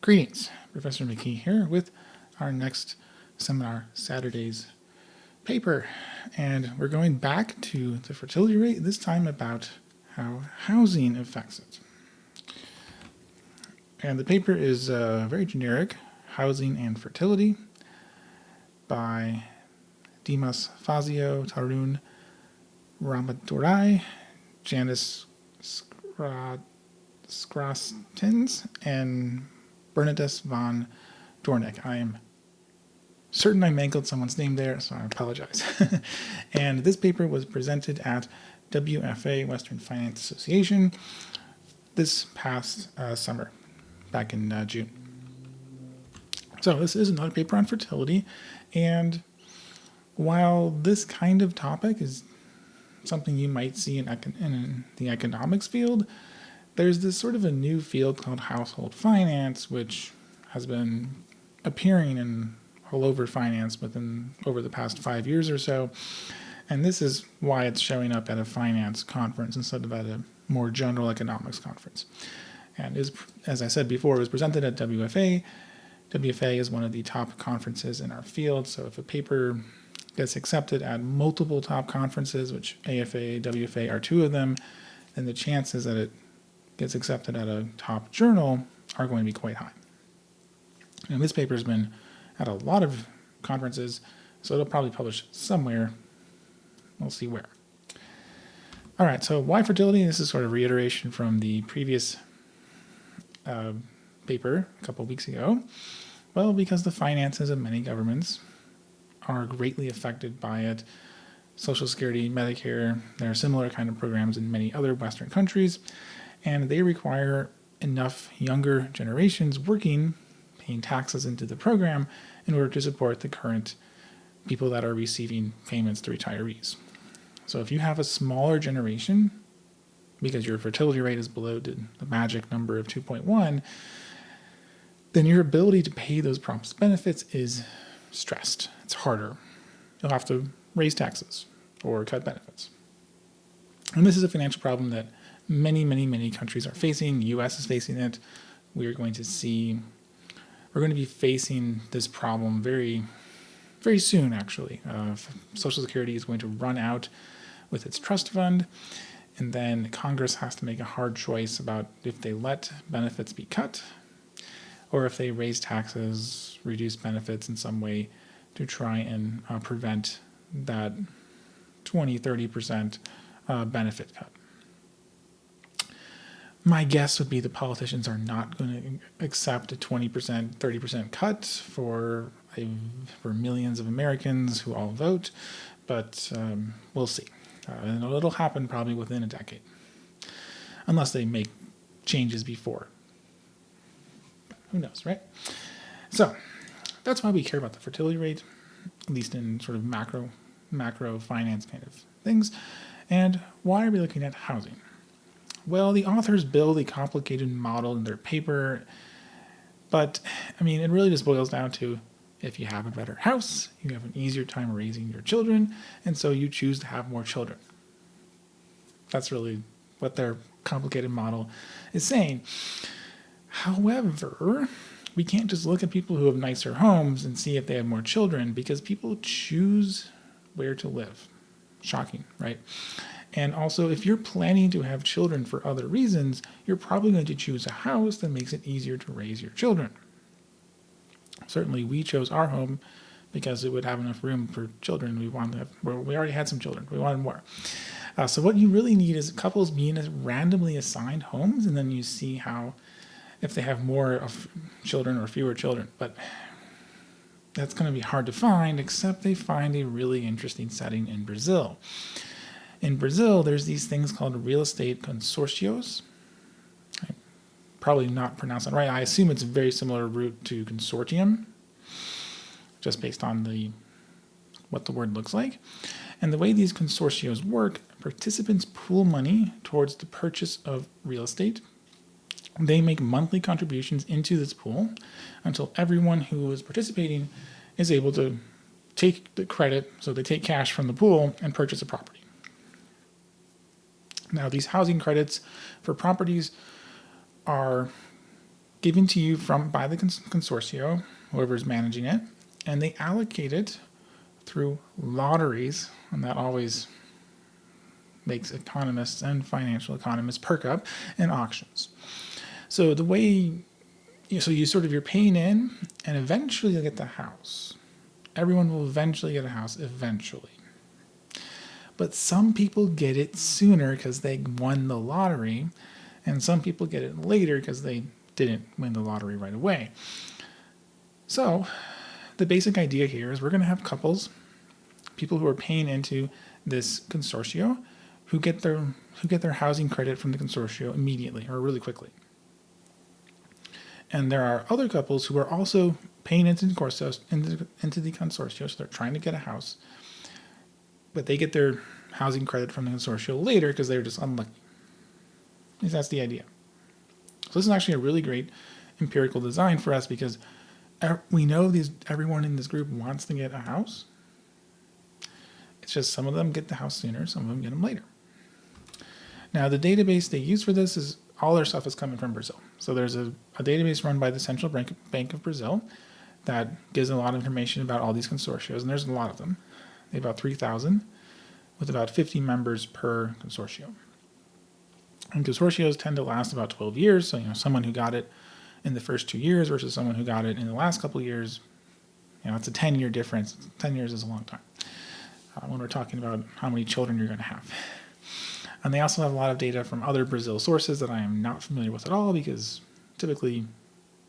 Greetings, Professor McKee here with our next seminar Saturday's paper, and we're going back to the fertility rate, this time about how housing affects it. And the paper is very generic, Housing and Fertility, by Dimas, Fazio, Tarun, Ramadorai, Janis, Skrastins, and Bernardus von Doornik. I am certain I mangled someone's name there, so I apologize. And this paper was presented at WFA, Western Finance Association, this past summer, back in June. So this is another paper on fertility, and while this kind of topic is something you might see in the economics field, there's this sort of a new field called household finance, which has been appearing in all over finance over the past 5 years or so. And this is why it's showing up at a finance conference instead of at a more general economics conference. And as I said before, it was presented at WFA. WFA is one of the top conferences in our field. So if a paper gets accepted at multiple top conferences, which AFA, WFA are two of them, then the chances that it gets accepted at a top journal are going to be quite high. And this paper has been at a lot of conferences, so it'll probably publish somewhere. We'll see where. All right, so why fertility? This is sort of reiteration from the previous paper a couple of weeks ago. Well, because the finances of many governments are greatly affected by it. Social Security, Medicare, there are similar kind of programs in many other Western countries, and they require enough younger generations working, paying taxes into the program in order to support the current people that are receiving payments to retirees. So if you have a smaller generation, because your fertility rate is below the magic number of 2.1, then your ability to pay those promised benefits is stressed. It's harder. You'll have to raise taxes or cut benefits. And this is a financial problem that many countries are facing. The US is facing it. We're going to be facing this problem very soon, actually. Social Security is going to run out with its trust fund, and then Congress has to make a hard choice about if they let benefits be cut or if they raise taxes, reduce benefits in some way to try and prevent that 20-30% benefit cut. My guess would be the politicians are not going to accept a 20%, 30% cut for millions of Americans who all vote, but we'll see. And it'll happen probably within a decade, unless they make changes before. Who knows, right? So that's why we care about the fertility rate, at least in sort of macro finance kind of things. And why are we looking at housing? Well, the authors build a complicated model in their paper, but I mean, it really just boils down to if you have a better house, you have an easier time raising your children, and so you choose to have more children. That's really what their complicated model is saying. However, we can't just look at people who have nicer homes and see if they have more children, because people choose where to live. Shocking, right? And also, if you're planning to have children for other reasons, you're probably going to choose a house that makes it easier to raise your children. Certainly, we chose our home because it would have enough room for children. We already had some children. We wanted more. So what you really need is couples being randomly assigned homes, and then you see if they have more children or fewer children. But that's going to be hard to find, except they find a really interesting setting in Brazil. In Brazil, there's these things called real estate consortios. I'm probably not pronounced that right. I assume it's a very similar root to consortium, just based on what the word looks like. And the way these consortios work, participants pool money towards the purchase of real estate. They make monthly contributions into this pool until everyone who is participating is able to take the credit, so they take cash from the pool and purchase a property. Now, these housing credits for properties are given to you by the consortio, whoever's managing it, and they allocate it through lotteries, and that always makes economists and financial economists perk up, and auctions. So the way, so you're paying in, and eventually you'll get the house. Everyone will eventually get a house, eventually. But some people get it sooner because they won the lottery, and some people get it later because they didn't win the lottery right away. So the basic idea here is we're going to have couples, people who are paying into this consortio, who get their housing credit from the consortio immediately or really quickly. And there are other couples who are also paying into the consortio, so they're trying to get a house, but they get their housing credit from the consortio later because they're just unlucky. At least that's the idea. So this is actually a really great empirical design for us because we know everyone in this group wants to get a house. It's just some of them get the house sooner, some of them get them later. Now, the database they use for this is all their stuff is coming from Brazil. So there's a database run by the Central Bank of Brazil that gives a lot of information about all these consortios, and there's a lot of them. They have about 3,000, with about 50 members per consortio. And consortios tend to last about 12 years, so someone who got it in the first 2 years versus someone who got it in the last couple of years, it's a 10-year difference. 10 years is a long time when we're talking about how many children you're going to have. And they also have a lot of data from other Brazil sources that I am not familiar with at all because typically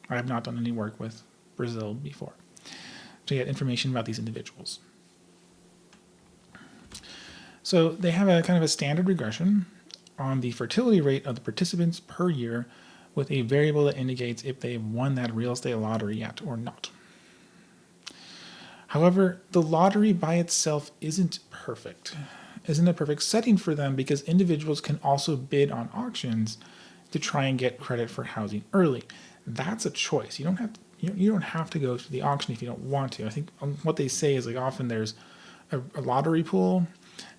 I have not done any work with Brazil before to get information about these individuals. So they have a kind of a standard regression on the fertility rate of the participants per year with a variable that indicates if they've won that real estate lottery yet or not. However, the lottery by itself isn't a perfect setting for them because individuals can also bid on auctions to try and get credit for housing early. That's a choice. You don't have to go to the auction if you don't want to. I think what they say is often there's a lottery pool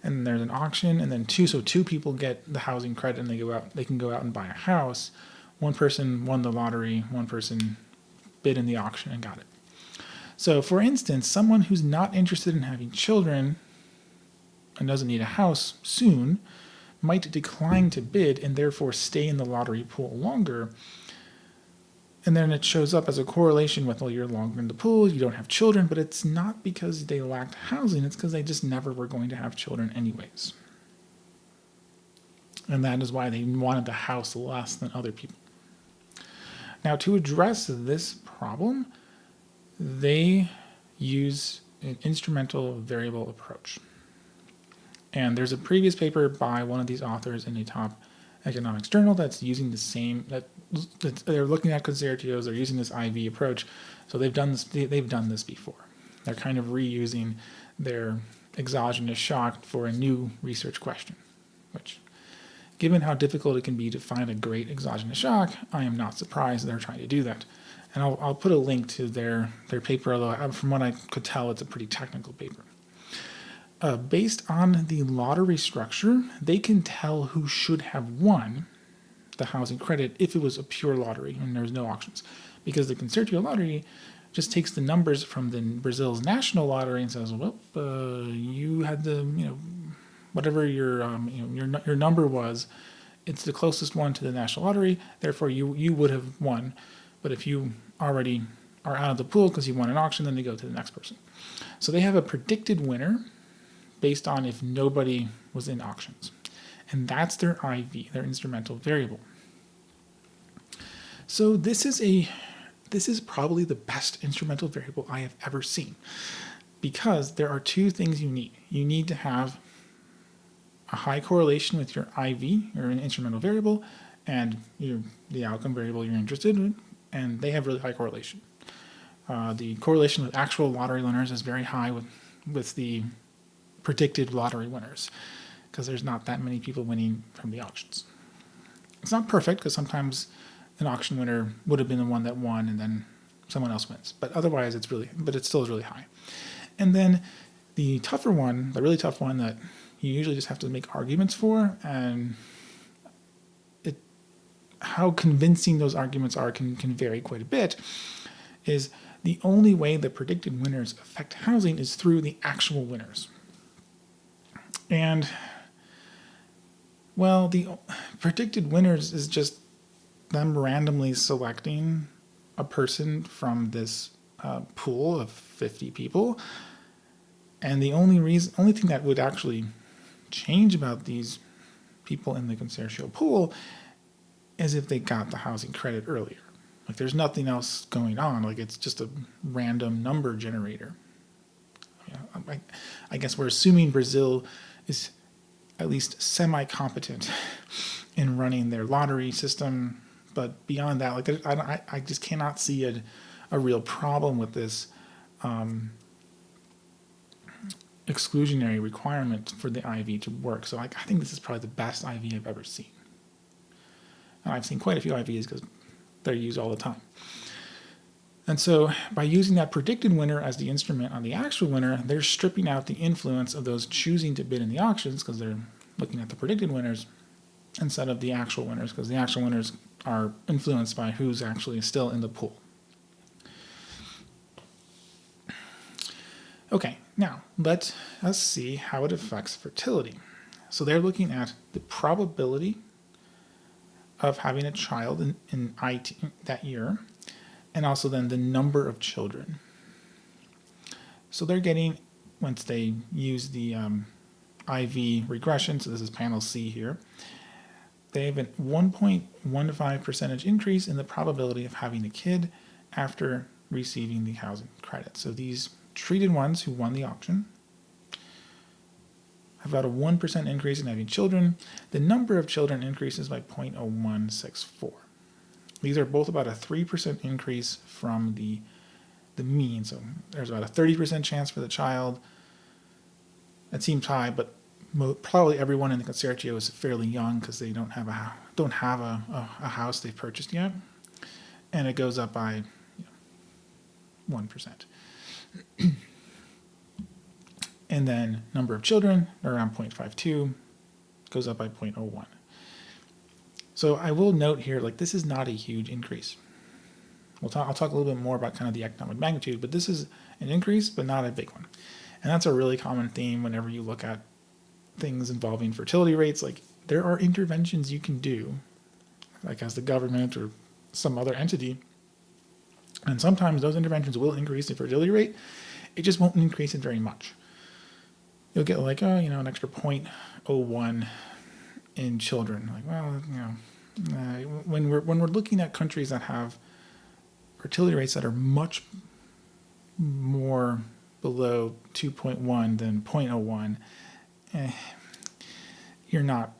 and there's an auction and then two people get the housing credit and they can go out and buy a house. One person won the lottery, one person bid in the auction and got it. So for instance, someone who's not interested in having children and doesn't need a house soon might decline to bid and therefore stay in the lottery pool longer. And then it shows up as a correlation with, you're longer in the pool, you don't have children, but it's not because they lacked housing, it's because they just never were going to have children anyways. And that is why they wanted the house less than other people. Now, to address this problem, they use an instrumental variable approach. And there's a previous paper by one of these authors in a top economics journal that's using the same, that they're looking at consortios, they're using this IV approach. So they've done this before. They're kind of reusing their exogenous shock for a new research question, which, given how difficult it can be to find a great exogenous shock, I am not surprised they're trying to do that. And I'll put a link to their paper, although from what I could tell, it's a pretty technical paper. Based on the lottery structure, they can tell who should have won the housing credit if it was a pure lottery and there's no auctions. Because the consortio lottery just takes the numbers from Brazil's national lottery and says, you had the, whatever your number was, it's the closest one to the national lottery, therefore you would have won. But if you already are out of the pool because you won an auction, then they go to the next person. So they have a predicted winner based on if nobody was in auctions. And that's their IV, their instrumental variable. So this is probably the best instrumental variable I have ever seen, because there are two things you need. You need to have a high correlation with your IV, or an instrumental variable, and the outcome variable you're interested in, and they have really high correlation. The correlation with actual lottery winners is very high with the predicted lottery winners, because there's not that many people winning from the auctions. It's not perfect, because sometimes an auction winner would have been the one that won and then someone else wins. But otherwise, it still is really high. And then the tougher one, the really tough one that you usually just have to make arguments for, and how convincing those arguments are can vary quite a bit, is the only way the predicted winners affect housing is through the actual winners. And, well, the predicted winners is just them randomly selecting a person from this pool of 50 people. And the only thing that would actually change about these people in the consortium pool is if they got the housing credit earlier. Like, there's nothing else going on. Like, it's just a random number generator. Yeah, I guess we're assuming Brazil is at least semi-competent in running their lottery system, but beyond that, like, I just cannot see a real problem with this exclusionary requirement for the IV to work. So I think this is probably the best IV I've ever seen. And I've seen quite a few IVs because they're used all the time. And so by using that predicted winner as the instrument on the actual winner, they're stripping out the influence of those choosing to bid in the auctions because they're looking at the predicted winners instead of the actual winners, because the actual winners are influenced by who's actually still in the pool. Okay, now let us see how it affects fertility. So they're looking at the probability of having a child in IT that year, and also then the number of children. So they're getting, once they use the IV regression, so this is panel C here, they have a 1.15% increase in the probability of having a kid after receiving the housing credit. So these treated ones who won the auction have about a 1% increase in having children. The number of children increases by 0.0164. These are both about a 3% increase from the mean. So there's about a 30% chance for the child. That seems high, but probably everyone in the consortium is fairly young because they don't have a house they've purchased yet, and it goes up by 1%. And then number of children around 0.52, goes up by 0.01. So I will note here, like, this is not a huge increase. I'll talk a little bit more about kind of the economic magnitude, but this is an increase, but not a big one. And that's a really common theme whenever you look at things involving fertility rates. Like, there are interventions you can do, like as the government or some other entity, and sometimes those interventions will increase the fertility rate. It just won't increase it very much. You'll get like, an extra 0.01 in children. Like, well, when we're looking at countries that have fertility rates that are much more below 2.1 than 0.01, you're not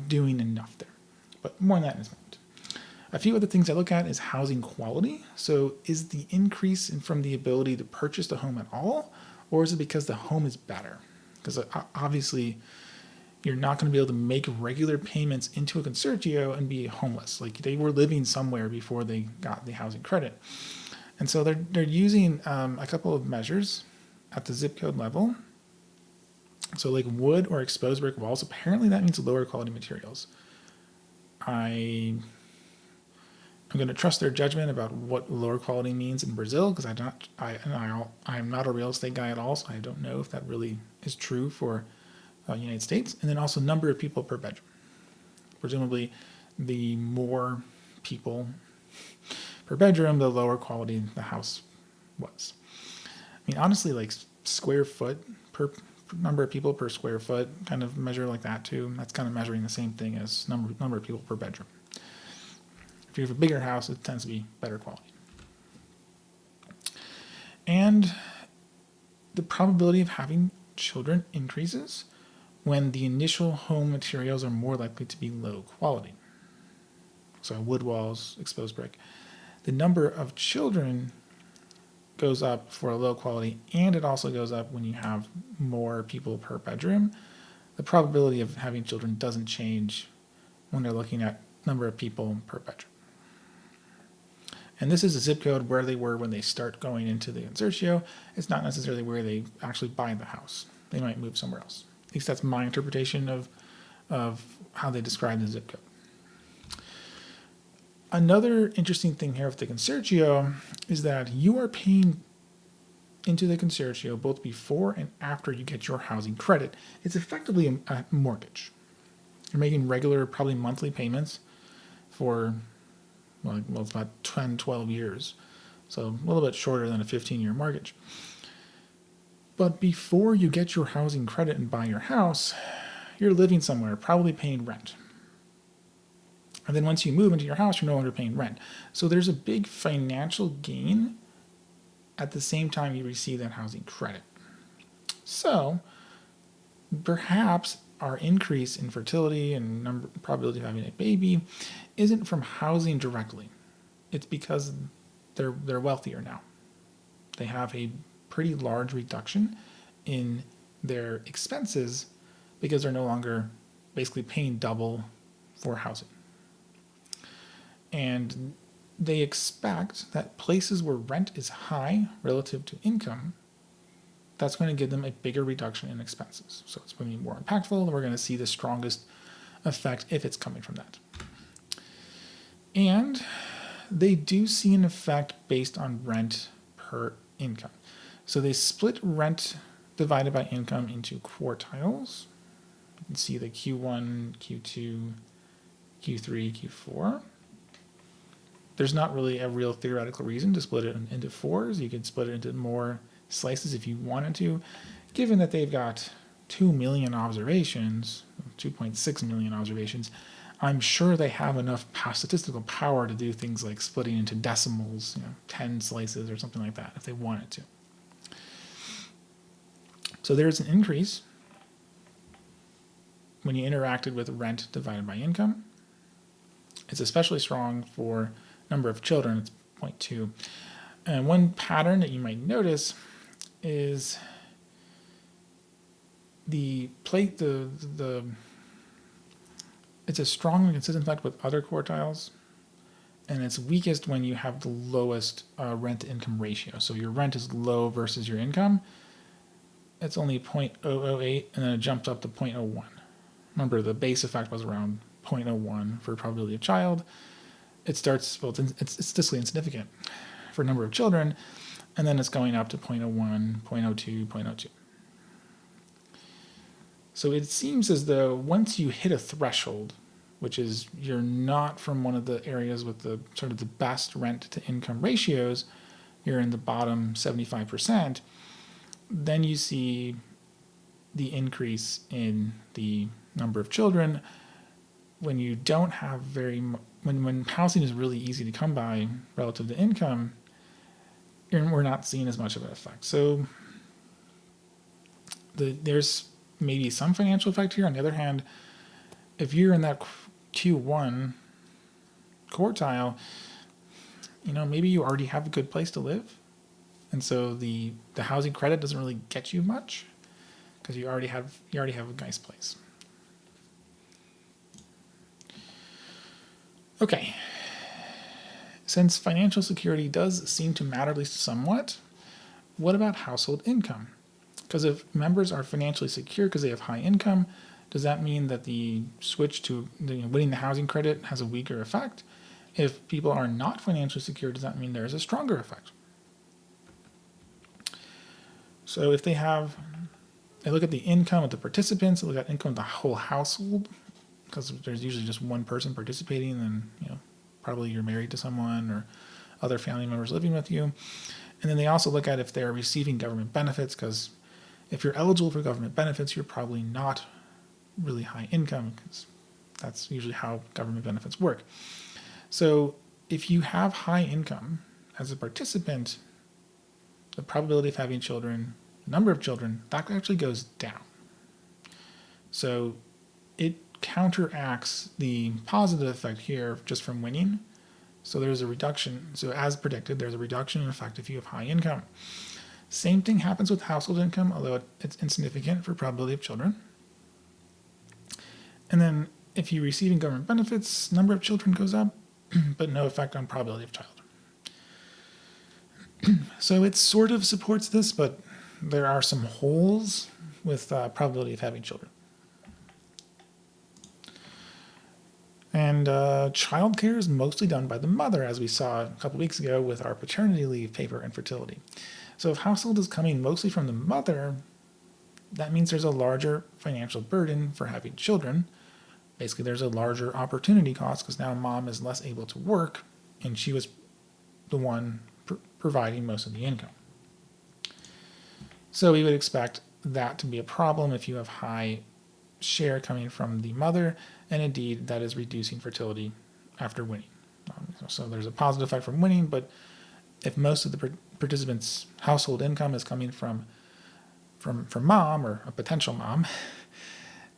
doing enough there. But more on that in a minute. A few other things I look at is housing quality. So is the increase from the ability to purchase the home at all, or is it because the home is better? Because obviously you're not going to be able to make regular payments into a consortio and be homeless. Like, they were living somewhere before they got the housing credit. And so they're using a couple of measures at the zip code level. So like wood or exposed brick walls, apparently that means lower quality materials. I'm going to trust their judgment about what lower quality means in Brazil, because I'm not a real estate guy at all, so I don't know if that really is true for the United States. And then also number of people per bedroom. Presumably, the more people per bedroom, the lower quality the house was. I mean, honestly, like square foot per number of people per square foot, kind of measure like that too. That's kind of measuring the same thing as number of people per bedroom. If you have a bigger house, it tends to be better quality. And the probability of having children increases when the initial home materials are more likely to be low quality. So wood walls, exposed brick. The number of children goes up for a low quality, and it also goes up when you have more people per bedroom. The probability of having children doesn't change when they're looking at number of people per bedroom. And this is a zip code where they were when they start going into the consortio. It's not necessarily where they actually buy the house. They might move somewhere else. At least that's my interpretation of how they describe the zip code. Another interesting thing here with the consortio is that you are paying into the consortio both before and after you get your housing credit. It's effectively a mortgage. You're making regular, probably monthly payments for, well, it's about 10, 12 years. So a little bit shorter than a 15-year mortgage. But before you get your housing credit and buy your house, you're living somewhere, probably paying rent. And then once you move into your house, you're no longer paying rent. So there's a big financial gain at the same time you receive that housing credit. So perhaps our increase in fertility and probability of having a baby isn't from housing directly. It's because they're wealthier now. They have a pretty large reduction in their expenses because they're no longer basically paying double for housing. And they expect that places where rent is high relative to income, that's going to give them a bigger reduction in expenses. So it's going to be more impactful, and we're going to see the strongest effect if it's coming from that. And they do see an effect based on rent per income. So they split rent divided by income into quartiles. You can see the Q1, Q2, Q3, Q4. There's not really a real theoretical reason to split it into fours. You could split it into more slices if you wanted to. Given that they've got 2 million observations, 2.6 million observations, I'm sure they have enough statistical power to do things like splitting into decimals, 10 slices or something like that if they wanted to. So there's an increase when you interacted with rent divided by income. It's especially strong for number of children, it's 0.2. And one pattern that you might notice is it's a strong and consistent effect with other quartiles, and it's weakest when you have the lowest rent-to-income ratio. So your rent is low versus your income. It's only 0.008, and then it jumps up to 0.01. Remember, the base effect was around 0.01 for probability of child. It starts, well, it's statistically insignificant for number of children, and then it's going up to 0.01, 0.02, 0.02. So it seems as though once you hit a threshold, which is you're not from one of the areas with the sort of the best rent to income ratios, you're in the bottom 75%, then you see the increase in the number of children. When you don't have when housing is really easy to come by relative to income, we're not seeing as much of an effect. So there's maybe some financial effect here. On the other hand, if you're in that Q1 quartile, maybe you already have a good place to live, and so the housing credit doesn't really get you much because you already have a nice place. Okay, since financial security does seem to matter at least somewhat, what about household income? Because if members are financially secure because they have high income, does that mean that the switch to winning the housing credit has a weaker effect? If people are not financially secure, does that mean there's a stronger effect? So if they look at the income of the participants, they look at income of the whole household, because there's usually just one person participating, and probably you're married to someone or other family members living with you. And then they also look at if they're receiving government benefits, because if you're eligible for government benefits, you're probably not really high income, because that's usually how government benefits work. So if you have high income as a participant, the probability of having children, the number of children, that actually goes down. So it counteracts the positive effect here just from winning. So there's a reduction. So as predicted, there's a reduction in effect if you have high income. Same thing happens with household income, although it's insignificant for probability of children. And then if you're receiving government benefits, number of children goes up, but no effect on probability of child. So it sort of supports this, but there are some holes with probability of having children. And childcare is mostly done by the mother, as we saw a couple weeks ago with our paternity leave paper and fertility. So if household is coming mostly from the mother, that means there's a larger financial burden for having children. Basically, there's a larger opportunity cost because now mom is less able to work, and she was the one providing most of the income. So we would expect that to be a problem if you have high share coming from the mother, and indeed that is reducing fertility after winning. So there's a positive effect from winning, but if most of the participants' household income is coming from mom or a potential mom,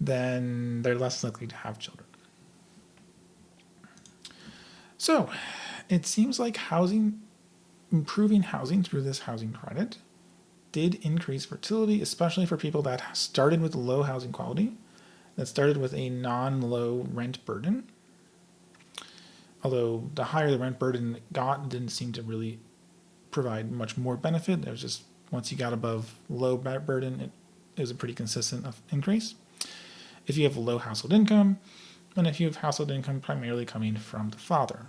then they're less likely to have children. So it seems like improving housing through this housing credit did increase fertility, especially for people that started with low housing quality, that started with a non-low rent burden. Although the higher the rent burden it got, it didn't seem to really provide much more benefit. It was just once you got above low burden, it was a pretty consistent increase. If you have a low household income, and if you have household income primarily coming from the father.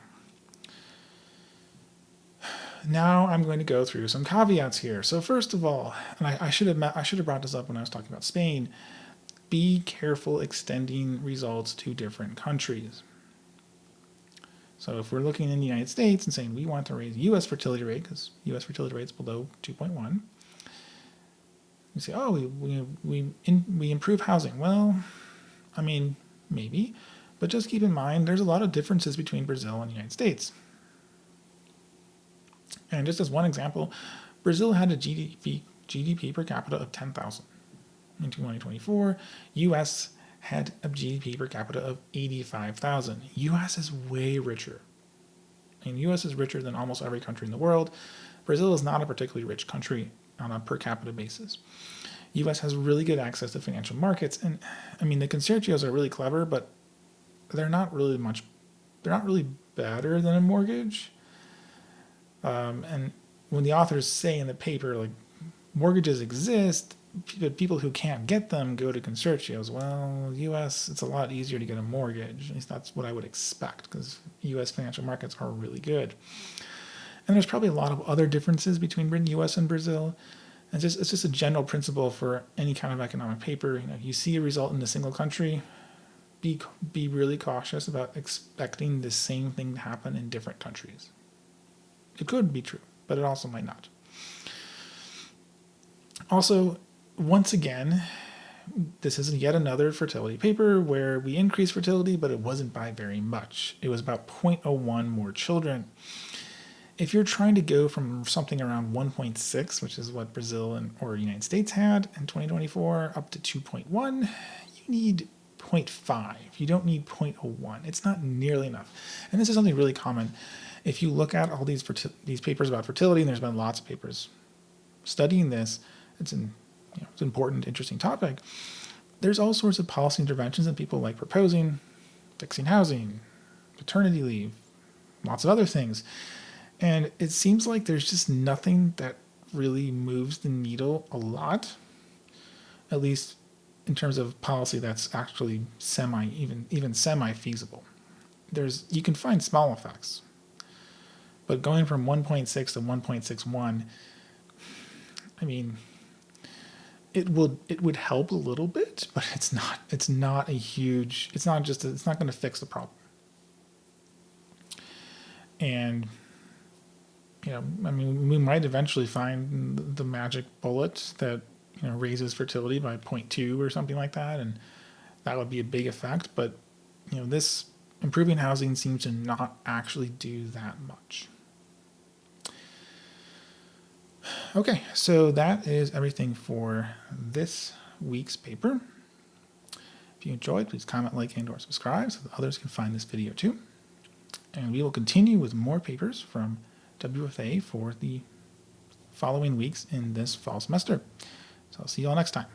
Now I'm going to go through some caveats here. So first of all, and I should have brought this up when I was talking about Spain, be careful extending results to different countries. So if we're looking in the United States and saying we want to raise U.S. fertility rate, because U.S. fertility rate is below 2.1, you say, oh, we improve housing. Well, I mean, maybe, but just keep in mind there's a lot of differences between Brazil and the United States. And just as one example, Brazil had a GDP per capita of 10,000 in 2024. U.S. had a GDP per capita of 85,000. U.S. is way richer. And U.S. is richer than almost every country in the world. Brazil is not a particularly rich country on a per capita basis. U.S. has really good access to financial markets. And I mean, the consortios are really clever, but they're not really better than a mortgage. And when the authors say in the paper, like, mortgages exist, people who can't get them go to consortios. Well, U.S., it's a lot easier to get a mortgage. At least that's what I would expect, because U.S. financial markets are really good. And there's probably a lot of other differences between U.S. and Brazil. It's just a general principle for any kind of economic paper. You know, if you see a result in a single country, be really cautious about expecting the same thing to happen in different countries. It could be true, but it also might not. Also, once again, this is yet another fertility paper where we increased fertility, but it wasn't by very much. It was about 0.01 more children. If you're trying to go from something around 1.6, which is what Brazil or United States had in 2024, up to 2.1, you need 0.5. You don't need 0.01. It's not nearly enough. And this is something really common. If you look at all these papers about fertility, and there's been lots of papers studying this, it's an important, interesting topic. There's all sorts of policy interventions that people like proposing, fixing housing, paternity leave, lots of other things. And it seems like there's just nothing that really moves the needle a lot, at least in terms of policy that's actually even semi-feasible. You can find small effects, but going from 1.6 to 1.61, I mean, it would help a little bit, but it's not going to fix the problem. And I mean, we might eventually find the magic bullet that raises fertility by 0.2 or something like that, and that would be a big effect. But this improving housing seems to not actually do that much. Okay, so that is everything for this week's paper. If you enjoyed, please comment, like, and/or subscribe so that others can find this video too. And we will continue with more papers from WFA for the following weeks in this fall semester. So I'll see you all next time.